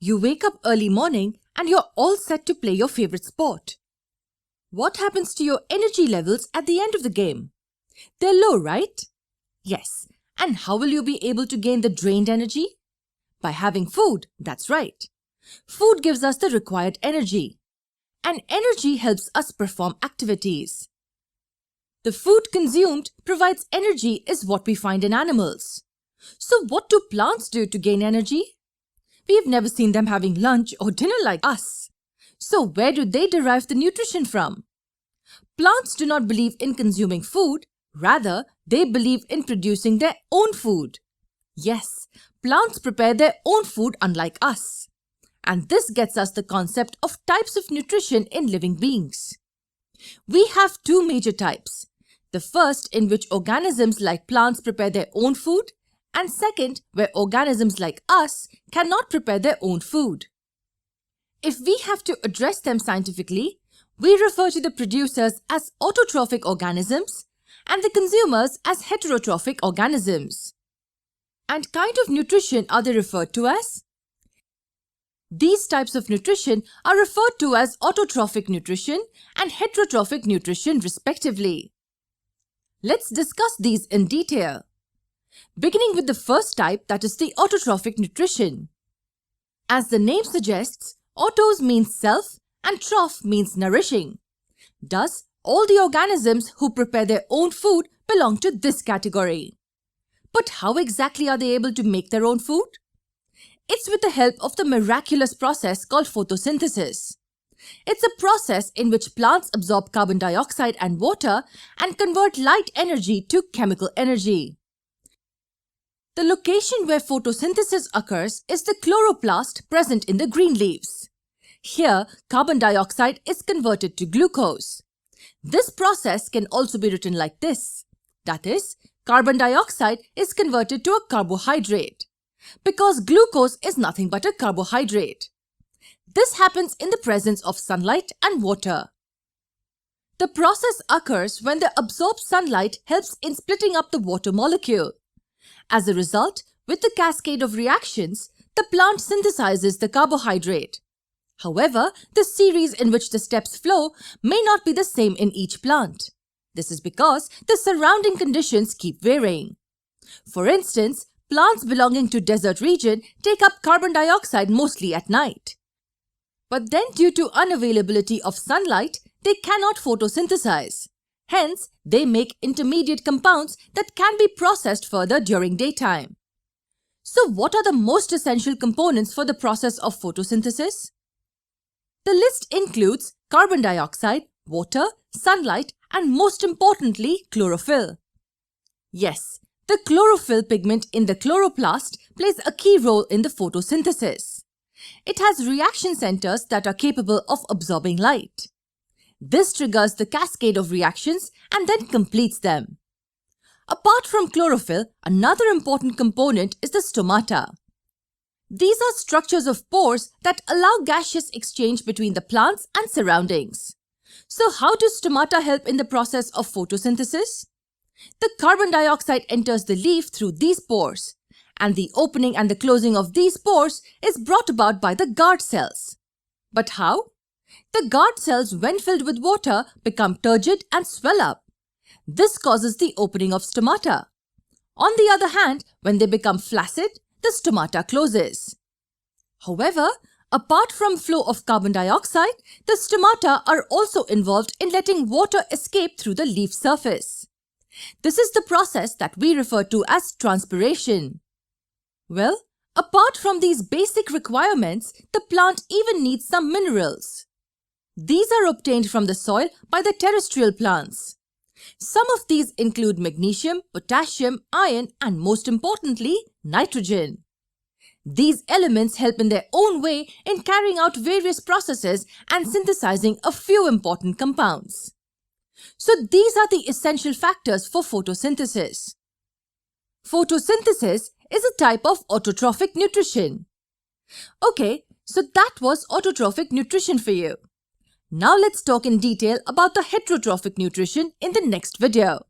You wake up early morning and you're all set to play your favorite sport. What happens to your energy levels at the end of the game? They're low, right? Yes. And how will you be able to gain the drained energy? By having food, that's right. Food gives us the required energy. And energy helps us perform activities. The food consumed provides energy is what we find in animals. So what do plants do to gain energy? We've never seen them having lunch or dinner like us. So where do they derive the nutrition from? Plants do not believe in consuming food, rather they believe in producing their own food. Yes, plants prepare their own food unlike us. And this gets us the concept of types of nutrition in living beings. We have two major types. The first in which organisms like plants prepare their own food, and second where organisms like us cannot prepare their own food. If we have to address them scientifically, we refer to the producers as autotrophic organisms and the consumers as heterotrophic organisms. And kind of nutrition are they referred to as? These types of nutrition are referred to as autotrophic nutrition and heterotrophic nutrition respectively. Let's discuss these in detail. Beginning with the first type, that is the autotrophic nutrition. As the name suggests, autos means self and troph means nourishing. Thus, all the organisms who prepare their own food belong to this category. But how exactly are they able to make their own food? It's with the help of the miraculous process called photosynthesis. It's a process in which plants absorb carbon dioxide and water and convert light energy to chemical energy. The location where photosynthesis occurs is the chloroplast present in the green leaves. Here, carbon dioxide is converted to glucose. This process can also be written like this. That is, carbon dioxide is converted to a carbohydrate, because glucose is nothing but a carbohydrate. This happens in the presence of sunlight and water. The process occurs when the absorbed sunlight helps in splitting up the water molecule. As a result, with the cascade of reactions, the plant synthesizes the carbohydrate. However, the series in which the steps flow may not be the same in each plant. This is because the surrounding conditions keep varying. For instance, plants belonging to desert region take up carbon dioxide mostly at night. But then due to unavailability of sunlight, they cannot photosynthesize. Hence, they make intermediate compounds that can be processed further during daytime. So what are the most essential components for the process of photosynthesis? The list includes carbon dioxide, water, sunlight, and most importantly, chlorophyll. Yes, the chlorophyll pigment in the chloroplast plays a key role in the photosynthesis. It has reaction centers that are capable of absorbing light. This triggers the cascade of reactions and then completes them. Apart from chlorophyll, another important component is the stomata. These are structures of pores that allow gaseous exchange between the plants and surroundings. So how do stomata help in the process of photosynthesis? The carbon dioxide enters the leaf through these pores, and the opening and the closing of these pores is brought about by the guard cells. But how? The guard cells, when filled with water, become turgid and swell up. This causes the opening of stomata. On the other hand, when they become flaccid, the stomata closes. However, apart from flow of carbon dioxide, the stomata are also involved in letting water escape through the leaf surface. This is the process that we refer to as transpiration. Well, apart from these basic requirements, the plant even needs some minerals. These are obtained from the soil by the terrestrial plants. Some of these include magnesium, potassium, iron, and most importantly, nitrogen. These elements help in their own way in carrying out various processes and synthesizing a few important compounds. So these are the essential factors for photosynthesis. Photosynthesis is a type of autotrophic nutrition. Okay, so that was autotrophic nutrition for you. Now let's talk in detail about the heterotrophic nutrition in the next video.